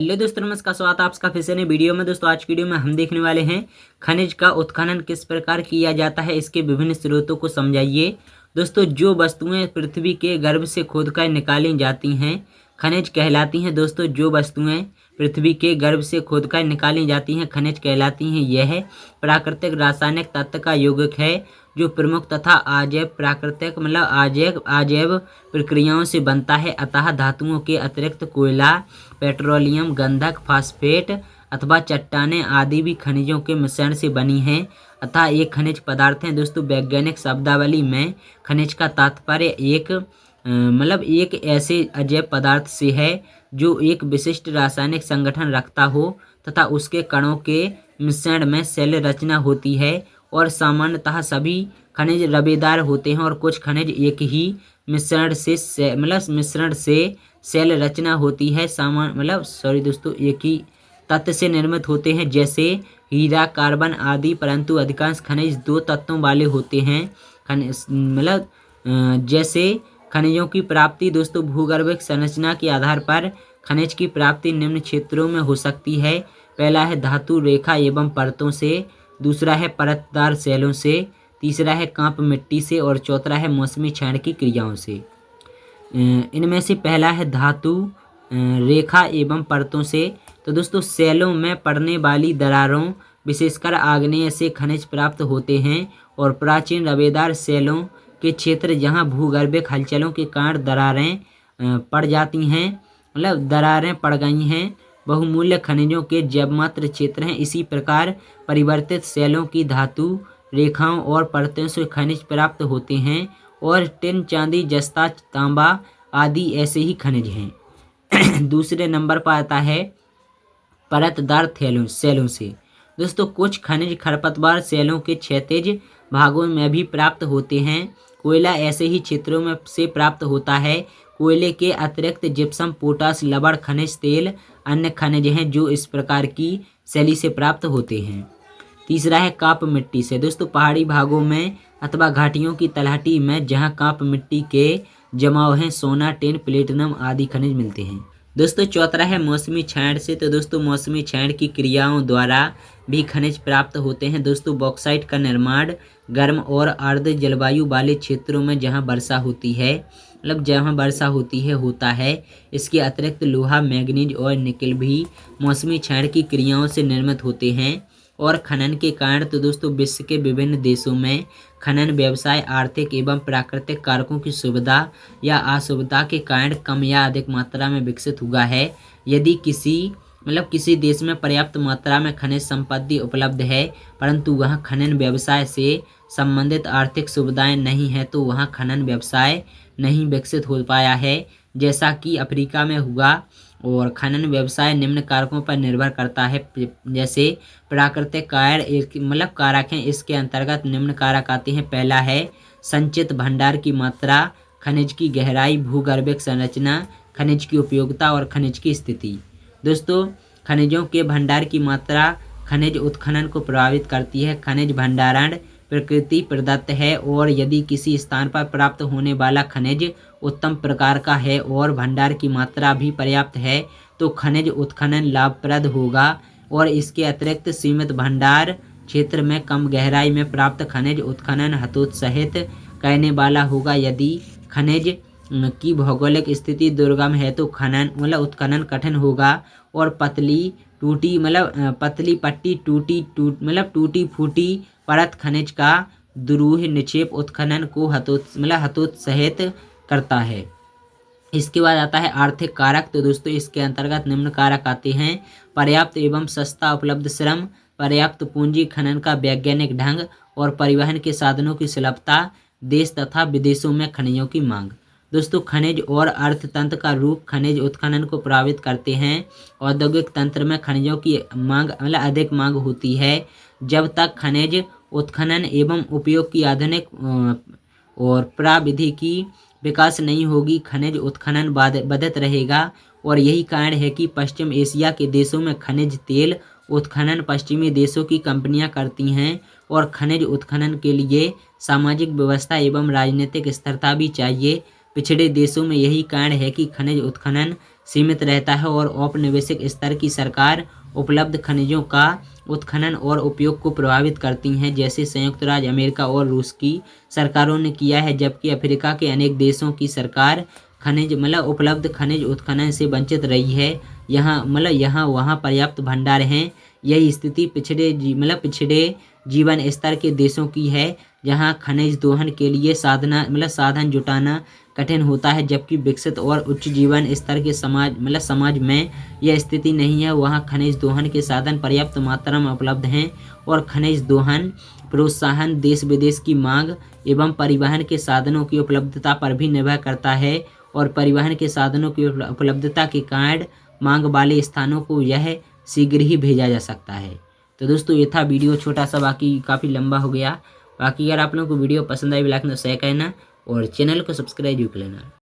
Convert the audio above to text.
Hello दोस्तों, नमस्कार। स्वागत है आपका फिर से नई वीडियो में। दोस्तों आज की वीडियो में हम देखने वाले हैं खनिज का उत्खनन किस प्रकार किया जाता है, इसके विभिन्न स्रोतों को समझाइए। दोस्तों जो वस्तुएं पृथ्वी के गर्भ से खोदकर निकाली जाती हैं खनिज कहलाती हैं। दोस्तों जो वस्तुएं पृथ्वी के गर्भ से खोदकर निकाली जाती हैं खनिज कहलाती हैं। यह प्राकृतिक रासायनिक तत्व का यौगिक है जो प्रमुख तथा अजैव प्राकृतिक अजैव प्रक्रियाओं से बनता है। अतः धातुओं के अतिरिक्त कोयला, पेट्रोलियम, गंधक, फास्फेट अथवा चट्टानें आदि भी खनिजों के मिश्रण से बनी हैं। अतः एक खनिज पदार्थ है। दोस्तों वैज्ञानिक शब्दावली में खनिज का तात्पर्य एक ऐसे अजैव पदार्थ से है जो एक विशिष्ट रासायनिक संगठन रखता हो तथा उसके कणों के मिश्रण में सेल रचना होती है। और सामान्यतः सभी खनिज रवेदार होते हैं और कुछ खनिज एक ही मिश्रण से सेल रचना होती है। एक ही तत्व से निर्मित होते हैं जैसे हीरा, कार्बन आदि। परंतु अधिकांश खनिज दो तत्वों वाले होते हैं। जैसे खनिजों की प्राप्ति। दोस्तों भूगर्भिक संरचना के आधार पर खनिज की प्राप्ति निम्न क्षेत्रों में हो सकती है। पहला है धातु रेखा एवं परतों से, दूसरा है परतदार सेलों से, तीसरा है कांप मिट्टी से और चौथा है मौसमी क्षरण की क्रियाओं से। इनमें से पहला है धातु रेखा एवं परतों से। तो दोस्तों सेलों में पड़ने वाली दरारों विशेषकर आग्नेय से खनिज प्राप्त होते हैं। और प्राचीन रवेदार सेलों के क्षेत्र जहां भूगर्भिक हलचलों के कारण दरारें पड़ गई हैं बहुमूल्य खनिजों के जैवमात्र क्षेत्र हैं। इसी प्रकार परिवर्तित सेलों की धातु रेखाओं और परतों से खनिज प्राप्त होते हैं। और टिन, चांदी, जस्ता, तांबा आदि ऐसे ही खनिज हैं। दूसरे नंबर पर आता है परतदार सेलों से। दोस्तों कुछ खनिज खरपतवार सेलों के क्षैतिज भागों में भी प्राप्त होते हैं। कोयला ऐसे ही क्षेत्रों में से प्राप्त होता है। कोयले के अतिरिक्त जिप्सम, पोटास, लवण, खनिज तेल अन्य खनिज हैं जो इस प्रकार की शैली से प्राप्त होते हैं। तीसरा है काप मिट्टी से। दोस्तों पहाड़ी भागों में अथवा घाटियों की तलहटी में जहां काप मिट्टी के जमाव हैं सोना, टिन, प्लेटिनम आदि खनिज मिलते हैं। दोस्तों चौथा है मौसमी क्षरण से। तो दोस्तों मौसमी क्षरण की क्रियाओं द्वारा भी खनिज प्राप्त होते हैं। दोस्तों बॉक्साइट का निर्माण गर्म और आर्द्र जलवायु वाले क्षेत्रों में जहां वर्षा होती है होता है। इसके अतिरिक्त लोहा, मैग्नीज और निकल भी मौसमी क्षरण की क्रियाओं से निर्मित होते हैं। और खनन के कारण तो दोस्तों विश्व के विभिन्न देशों में खनन व्यवसाय आर्थिक एवं प्राकृतिक कारकों की सुविधा या असुविधा के कारण कम या अधिक मात्रा में विकसित हुआ है। यदि किसी देश में पर्याप्त मात्रा में खनिज संपत्ति उपलब्ध है परंतु वहाँ खनन व्यवसाय से संबंधित आर्थिक सुविधाएं नहीं है तो वहाँ खनन व्यवसाय नहीं विकसित हो पाया है, जैसा कि अफ्रीका में हुआ। और खनन व्यवसाय निम्न कारकों पर निर्भर करता है जैसे प्राकृतिक कारक हैं। इसके अंतर्गत निम्न कारक आते हैं। पहला है संचित भंडार की मात्रा, खनिज की गहराई, भूगर्भिक संरचना, खनिज की उपयोगिता और खनिज की स्थिति। दोस्तों खनिजों के भंडार की मात्रा खनिज उत्खनन को प्रभावित करती है। खनिज भंडारण प्रकृति प्रदत्त है और यदि किसी स्थान पर प्राप्त होने वाला खनिज उत्तम प्रकार का है और भंडार की मात्रा भी पर्याप्त है तो खनिज उत्खनन लाभप्रद होगा। और इसके अतिरिक्त सीमित भंडार क्षेत्र में कम गहराई में प्राप्त खनिज उत्खनन हतोत्साहित करने वाला होगा। यदि खनिज की भौगोलिक स्थिति दुर्गम है तो उत्खनन कठिन होगा। और पतली पट्टी टूटी फूटी परत खनिज का दुरूह निक्षेप उत्खनन को हतोत्साहित करता है। इसके बाद आता है आर्थिक कारक। तो दोस्तों इसके अंतर्गत निम्न कारक आते हैं। पर्याप्त एवं सस्ता उपलब्ध श्रम, पर्याप्त पूंजी, खनन का वैज्ञानिक ढंग और परिवहन के साधनों की सुलभता, देश तथा विदेशों में खनिजों की मांग। दोस्तों खनिज और अर्थतंत्र का रूप खनिज उत्खनन को प्रभावित करते हैं। औद्योगिक तंत्र में खनिजों की मांग अधिक मांग होती है। जब तक खनिज उत्खनन एवं उपयोग की आधुनिक और प्रविधि की विकास नहीं होगी खनिज उत्खनन बढ़त रहेगा। और यही कारण है कि पश्चिम एशिया के देशों में खनिज तेल उत्खनन पश्चिमी देशों की कंपनियां करती हैं। और खनिज उत्खनन के लिए सामाजिक व्यवस्था एवं राजनीतिक स्थिरता भी चाहिए। पिछड़े देशों में यही कारण है कि खनिज उत्खनन सीमित रहता है और औपनिवेशिक स्तर की सरकार उपलब्ध खनिजों का उत्खनन और उपयोग को प्रभावित करती हैं, जैसे संयुक्त राज्य अमेरिका और रूस की सरकारों ने किया है, जबकि अफ्रीका के अनेक देशों की सरकार खनिज उपलब्ध खनिज उत्खनन से वंचित रही है। यहाँ वहाँ पर्याप्त भंडार हैं। यही स्थिति पिछड़े जीवन स्तर के देशों की है, जहाँ खनिज दोहन के लिए साधन जुटाना कठिन होता है, जबकि विकसित और उच्च जीवन स्तर के समाज में यह स्थिति नहीं है। वहाँ खनिज दोहन के साधन पर्याप्त मात्रा में उपलब्ध हैं और खनिज दोहन प्रोत्साहन देश विदेश की मांग एवं परिवहन के साधनों की उपलब्धता पर भी निर्भर करता है, और परिवहन के साधनों की उपलब्धता के कारण मांग वाले स्थानों को यह शीघ्र ही भेजा जा सकता है। तो दोस्तों ये था वीडियो छोटा सा, बाकी काफ़ी लंबा हो गया। बाकी अगर आप लोगों को वीडियो पसंद आई लाइक शेयर करना और चैनल को सब्सक्राइब भी कर लेना।